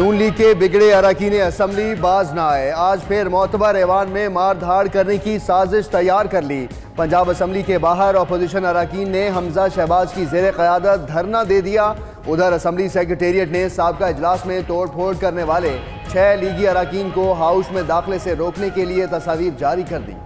नून league के बिगड़े अरकान असम्बली बाज न आए। आज फिर मोतबर ऐवान में मार धाड़ करने की साजिश तैयार कर ली। पंजाब असम्बली के बाहर अपोजिशन अरकान ने हमजा शहबाज की जेर क़यादत धरना दे दिया। उधर असम्बली सेक्रेटेरिएट ने साबका इजलास में तोड़ फोड़ करने वाले 6 लीगी अरकान को हाउस में दाखिले से रोकने के लिए तस्वीर जारी कर दी।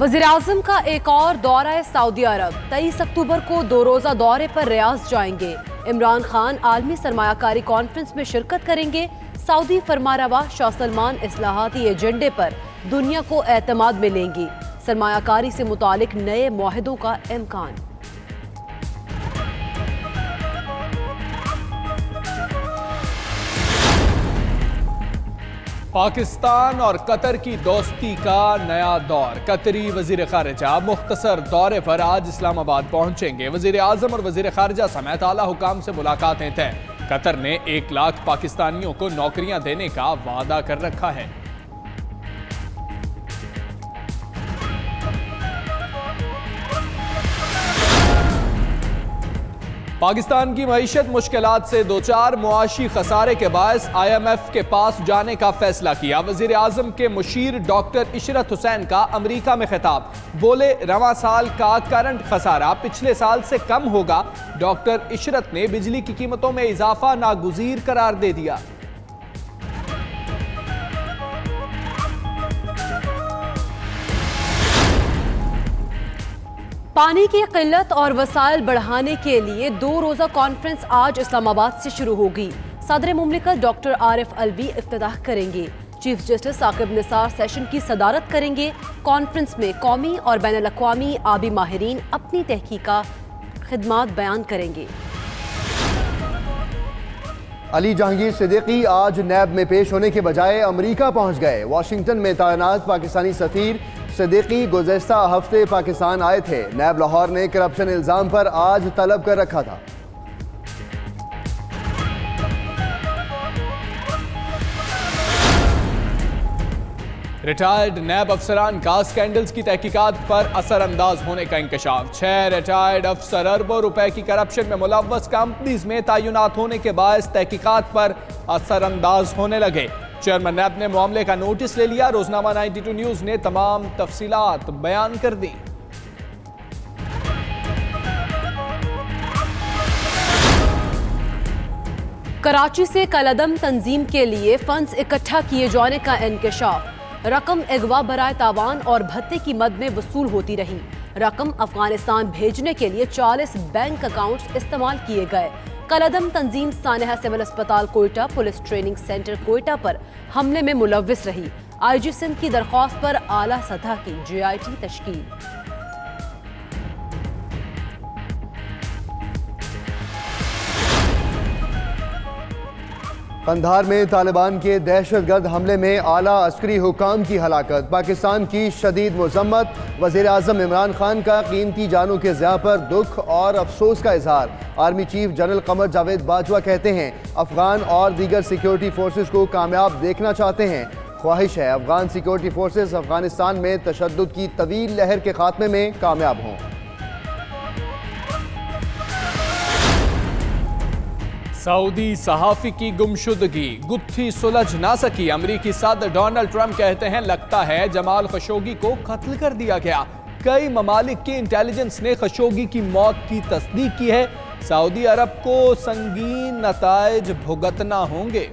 वज़ीर-ए-आज़म का एक और दौरा है सऊदी अरब। 23 अक्टूबर को 2 रोज़ा दौरे पर रियाज जाएंगे। इमरान खान आलमी सरमायाकारी कॉन्फ्रेंस में शिरकत करेंगे। सऊदी फरमारवा शाह सलमान इस्लाहाती एजेंडे पर दुनिया को एतमाद में लेंगी। सरमायाकारी से मुतालिक नए मुआहदों का इम्कान। पाकिस्तान और कतर की दोस्ती का नया दौर। कतरी वजीर खारिजा मुख्तसर दौरे पर आज इस्लामाबाद पहुंचेंगे। वजीर आजम और वजीर खारिजा समेत आला हुकाम से मुलाकातें तय। कतर ने 1 लाख पाकिस्तानियों को नौकरियां देने का वादा कर रखा है। पाकिस्तान की मईशत मुश्किलात से दोचार। मुआशी खसारे के बायस IMF के पास जाने का फैसला किया। वजीर आजम के मुशीर डॉक्टर इशरत हुसैन का अमरीका में खिताब। बोले रवां साल का करंट खसारा पिछले साल से कम होगा। डॉक्टर इशरत ने बिजली की कीमतों में इजाफा नागुज़ीर करार दे दिया। पानी की किल्लत और वसाइल बढ़ाने के लिए 2 रोज़ा कॉन्फ्रेंस आज इस्लामाबाद से शुरू होगी। सदर मुमलिकत डॉक्टर आरिफ अलवी इफ्तिताह करेंगे। Chief justice Saqib Nisar session की सदारत करेंगे। कॉन्फ्रेंस में कौमी और बैनुल अक़वामी आबी माहिरीन अपनी तहकीकात खिदमात बयान करेंगे। अली जहांगीर सिद्दीकी आज नैब में पेश होने के बजाय अमरीका पहुंच गए। वाशिंगटन में तैनात पाकिस्तानी सफीर सिद्दीकी गुज़श्ता हफ्ते पाकिस्तान आए थे। नैब लाहौर ने करप्शन इल्जाम पर आज तलब कर रखा था। रिटायर्ड नैब अफसरान का स्कैंडल्स की तहकीकात पर असरअंदाज होने का इंकशाफ। 6 रिटायर्ड अफसर अरबों रुपए की करप्शन में मुलव्वस कंपनीज में तैनात होने के बायस तहकीकात पर असरअंदाज होने लगे। चेयरमैन नैब ने मामले का नोटिस ले लिया। रोजनामा 92 न्यूज ने तमाम तफसीलात बयान कर दी। कराची से कलअदम तंजीम के लिए फंड्स इकट्ठा किए जाने का इंकशाफ। रकम अगवा बराए तावान और भत्ते की मद में वसूल होती रही। रकम अफगानिस्तान भेजने के लिए 40 बैंक अकाउंट्स इस्तेमाल किए गए। कलअदम तंजीम सानेहा सिविल अस्पताल Quetta police training centre Quetta पर हमले में मुलव्विस रही। IG सिंध की दरख्वास्त पर आला सतह की JIT तश्कील। कंधार में तालिबान के दहशतगर्द हमले में आला अस्करी हुकाम की हलाकत। पाकिस्तान की शदीद मज़म्मत। वज़ीर आज़म इमरान खान का कीमती जानों के ज़िया पर दुख और अफसोस का इजहार। Army chief general Qamar Javed Bajwa कहते हैं अफगान और दीगर सिक्योरिटी फोर्सेस को कामयाब देखना चाहते हैं। ख्वाहिश है अफगान सिक्योरिटी फोर्सेस अफगानिस्तान में तशद्दुद की तवील लहर के खात्मे में कामयाब हों। सऊदी सहाफ़ी की गुमशुदगी गुत्थी सुलझ ना सकी। अमरीकी सदर डोनाल्ड ट्रंप कहते हैं लगता है जमाल खशोगी को कत्ल कर दिया गया। कई ममालिक की इंटेलिजेंस ने खशोगी की मौत की तस्दीक की है। सऊदी अरब को संगीन नताइज भुगतना होंगे।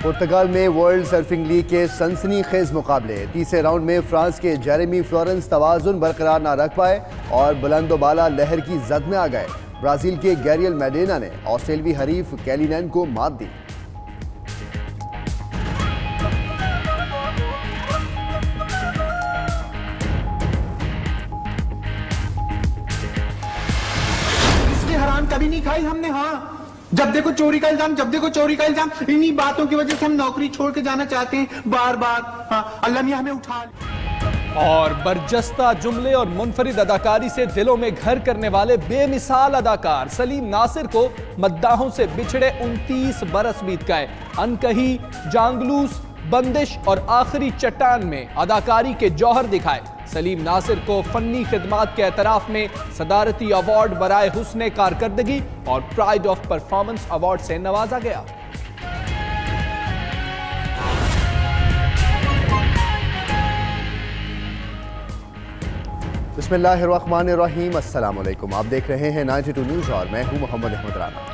पुर्तगाल में वर्ल्ड सर्फिंग लीग के सनसनीखेज मुकाबले। तीसरे राउंड में फ्रांस के जेरेमी फ्लोरेंस तवाजुन बरकरार ना रख पाए और बुलंदोबाला लहर की जद में आ गए। ब्राजील के गैरियल मेडेना ने ऑस्ट्रेलियाई हरीफ कैलिनैन को मात दी। इसकी हराम कभी नहीं खाई हमने। हाँ, जब देखो चोरी का इल्जाम, जब देखो चोरी का इल्जाम। इन्हीं बातों की वजह से हम नौकरी छोड़ के जाना चाहते हैं बार बार। हाँ, अल्लाह मियां हमें उठा ले। और बरजस्ता जुमले और मुनफरिद अदाकारी से दिलों में घर करने वाले बेमिसाल अदाकार सलीम नासिर को मद्दाहों से बिछड़े 29 बरस बीत गए। अनकही, जांगलूस, बंदिश और आखिरी चट्टान में अदाकारी के जौहर दिखाए। सलीम नासिर को फन्नी खिदमात के एतराफ में सदारती अवार्ड बराए हुस्ने कारकर्दगी और प्राइड ऑफ परफॉर्मेंस अवार्ड से नवाजा गया। बिस्मिल्लाहिर्रहमानिर्रहीम, अस्सलाम वालेकुम। आप देख रहे हैं 92 न्यूज़ और मैं हूं मोहम्मद अहमद राना।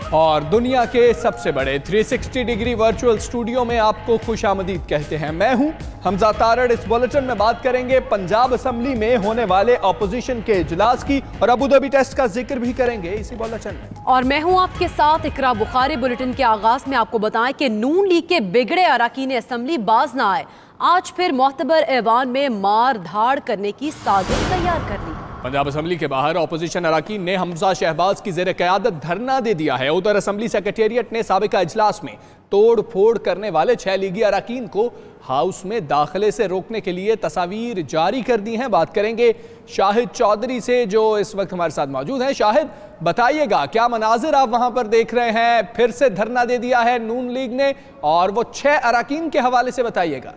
और दुनिया के सबसे बड़े 360 डिग्री वर्चुअल स्टूडियो में आपको खुशामदीद कहते हैं। मैं हूं हमजा तारड़। इस बुलेटिन में बात करेंगे पंजाब असेंबली में होने वाले अपोजिशन के इजलास की और अबू धाबी टेस्ट का जिक्र भी करेंगे इसी बुलेटिन में। और मैं हूं आपके साथ इकरा बुखारी। बुलेटिन के आगाज में आपको बताएं कि नून लीग के बिगड़े अरकान असेंबली बाज ना आए। आज फिर मोहतबर ऐवान में मार धाड़ करने की साजिश तैयार कर ली। पंजाब असेंबली के बाहर अपोजिशन अरकान ने हमजा शहबाज की जेर क़यादत धरना दे दिया है। उधर असेंबली सेक्रेटेरिएट ने साबिका इजलास में तोड़ फोड़ करने वाले 6 लीगी अरकान को हाउस में दाखिले से रोकने के लिए तस्वीर जारी कर दी हैं। बात करेंगे शाहिद चौधरी से जो इस वक्त हमारे साथ मौजूद हैं। शाहिद, बताइएगा क्या मनाजिर आप वहां पर देख रहे हैं? फिर से धरना दे दिया है नून लीग ने और वो 6 अरकान के हवाले से बताइएगा।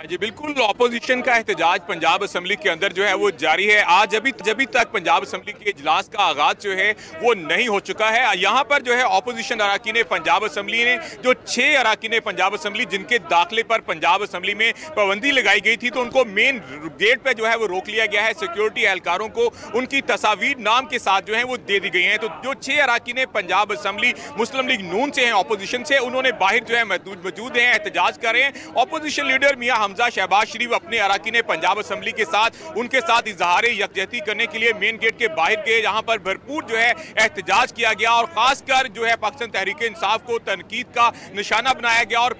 जी बिल्कुल, अपोजिशन का एहतजाज पंजाब असेंबली के अंदर जो है वो जारी है। आज अभी तक पंजाब असेंबली के इजलास का आगाज जो है वो नहीं हो चुका है। यहाँ पर जो है अपोजिशन अरकान पंजाब असेंबली ने जो 6 अरकान पंजाब असेंबली जिनके दाखिले पर पंजाब असेंबली में पाबंदी लगाई गई थी, तो उनको मेन गेट पर जो है वो रोक लिया गया है। सिक्योरिटी एहलकारों को उनकी तस्वीर नाम के साथ जो है वो दे दी गई हैं। तो जो 6 अरकान पंजाब असेंबली मुस्लिम लीग नून से हैं, अपोजिशन से, उन्होंने बाहर जो है मौजूद हैं, एहतजाज कर रहे हैं। अपोजिशन लीडर मियां हमजा शहबाज शरीफ अपने अरकान पंजाब असेंबली के साथ उनके साथ इजहार यकजहती करने के लिए मेन गेट के बाहर गए, जहां पर भरपूर जो है एहतजाज किया गया और खासकर जो है पाकिस्तान तहरीक इंसाफ को तनकीद का निशाना बनाया गया और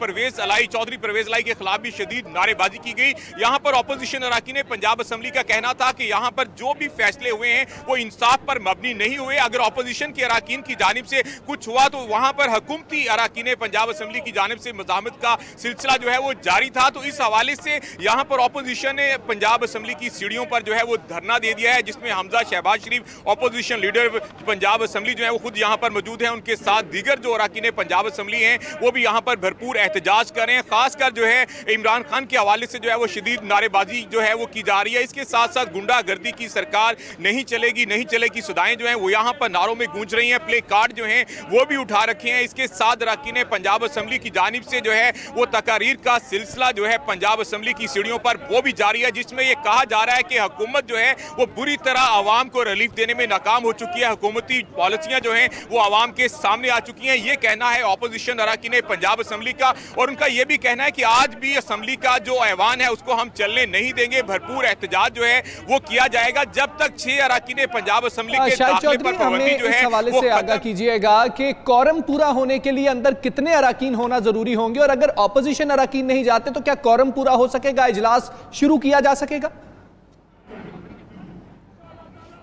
चौधरी परवेज अलाई के खिलाफ भी शदीद नारेबाजी की गई। यहाँ पर अपोजिशन अरकान पंजाब असेंबली का कहना था कि यहाँ पर जो भी फैसले हुए हैं वो इंसाफ पर मबनी नहीं हुए। अगर अपोजिशन के अरकान की जानिब से कुछ हुआ तो वहां पर हुकूमती अरकान पंजाब असेंबली की जानिब से मज़ामत का सिलसिला जो है वो जारी था। तो इस हवाले से यहां पर अपोजिशन ने पंजाब असेंबली की सीढ़ियों पर जो है वो धरना दे दिया है, जिसमें हमजा शहबाज शरीफ अपोजिशन लीडर पंजाब असेंबली जो है वो खुद यहां पर मौजूद हैं। उनके साथ दीगर जो अरकान पंजाब असेंबली हैं वो भी यहां पर भरपूर एहतजाज कर रहे हैं। खासकर जो है इमरान खान के हवाले से जो है वो शदीद नारेबाजी जो है वो की जा रही है। इसके साथ साथ गुंडागर्दी की सरकार नहीं चलेगी सदाएं जो है वो यहाँ पर नारों में गूंज रही हैं। प्ले कार्ड जो है वो भी उठा रखे हैं। इसके साथ अरकान पंजाब असेंबली की जानिब से जो है वो तकारीर का सिलसिला जो है पंजाब असेंबली की सीढ़ियों पर वो भी जारी है, जिसमें ये कहा जा रहा है कि हुकूमत जो है वो बुरी तरह आवाम को रिलीफ देने में नाकाम हो चुकी है। हुकूमती पॉलिसियां जो हैं वो आवाम के सामने आ चुकी हैं। ये कहना है अपोजिशन अरकान पंजाब असेंबली का और उनका ये भी कहना है कि आज भी असेंबली का जो ऐवान है उसको हम चलने नहीं देंगे। भरपूर एहतजाज जो है वो किया जाएगा जब तक 6 अरकान पंजाब असेंबली के दाखिले पर पाबंदी जो है हवाले से आगाह कीजिएगा कि कोरम पूरा होने के लिए अंदर कितने अरकान होना जरूरी होंगे और अगर अपोजिशन अरकान नहीं जाते तो क्या कोरम पूरा हो सकेगा, इजलास शुरू किया जा सकेगा?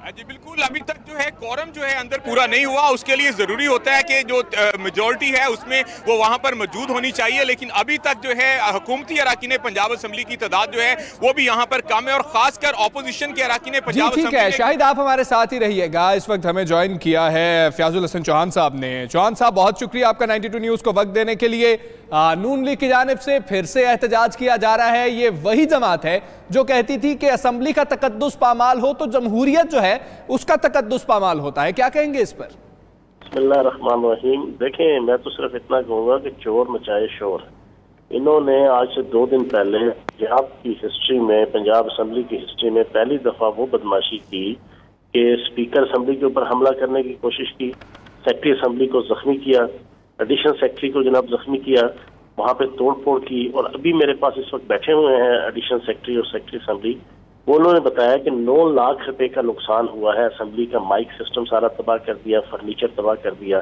जी बिल्कुल, अभी तक जो है कोरम जो है अंदर पूरा नहीं हुआ। उसके लिए जरूरी होता है कि जो मेजॉरिटी है उसमें वो वहां पर मौजूद होनी चाहिए, लेकिन अभी तक जो है हुकूमती अरकान पंजाब असेंबली की तादाद जो है वो भी यहाँ पर कम है और खासकर अपोजिशन के अरकान पंजाब असेंबली। ठीक है शाहिद, आप हमारे साथ ही रहिएगा। इस वक्त हमें ज्वाइन किया है फयाजुल हसन चौहान साहब ने। चौहान साहब, बहुत शुक्रिया आपका 92 न्यूज को वक्त देने के लिए। नून लीग की जानिब से फिर से एहतजाज किया जा रहा है। ये वही जमात है जो कहती थी कि असेंबली का तकद्दुस पामाल हो तो जमहूरियत जो है उसका तकद्दुस पामाल होता है। क्या कहेंगे इस पर? बिस्मिल्लाहिर्रहमानिर्रहीम। देखें, मैं तो सिर्फ इतना कहूँगा कि चोर मचाए शोर। इन्होंने आज से 2 दिन पहले पंजाब की हिस्ट्री में, पंजाब असेंबली की हिस्ट्री में पहली दफा वो बदमाशी की कि स्पीकर असेंबली के ऊपर हमला करने की कोशिश की, सेक्रेटरी असेंबली को जख्मी किया, एडिशनल सेक्रेटरी को जनाब जख्मी किया, वहाँ पे तोड़ फोड़ की। और अभी मेरे पास इस वक्त बैठे हुए हैं एडिशनल सेक्रेटरी और सेक्रेटरी असेंबली, वो उन्होंने बताया कि 9 लाख रुपए का नुकसान हुआ है। असेंबली का माइक सिस्टम सारा तबाह कर दिया, फर्नीचर तबाह कर दिया,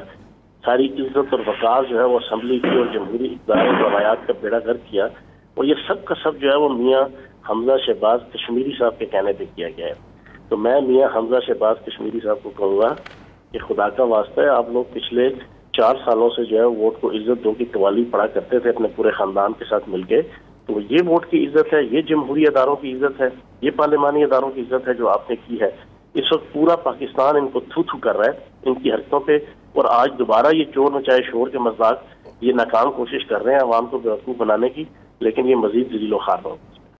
सारी इज्जत और वकार जो है वो असेंबली की और जमहूरी इक़्तिदार और रवायात का बेड़ा गर्क किया। और ये सब का सब जो है वो मियाँ हमजा शहबाज कश्मीरी साहब के कहने पर किया गया है। तो मैं मियाँ हमजा शहबाज कश्मीरी साहब को कहूँगा कि खुदा का वास्ता है, आप लोग पिछले 4 सालों से जो है वोट को इज्जत दो की कवाली पढ़ा करते थे अपने पूरे खानदान के साथ मिलके, तो ये वोट की इज्जत है, ये जमहूरी अदारों की इज्जत है, ये पार्लिमानी अदारों की इज्जत है जो आपने की है। इस वक्त पूरा पाकिस्तान इनको थू थू कर रहा है इनकी हरकतों पे, और आज दोबारा ये चोर मचाए शोर के मजाक ये नाकाम कोशिश कर रहे हैं अवाम को बेवकूफ़ बनाने की, लेकिन ये मजीद जलीलो खार होगी।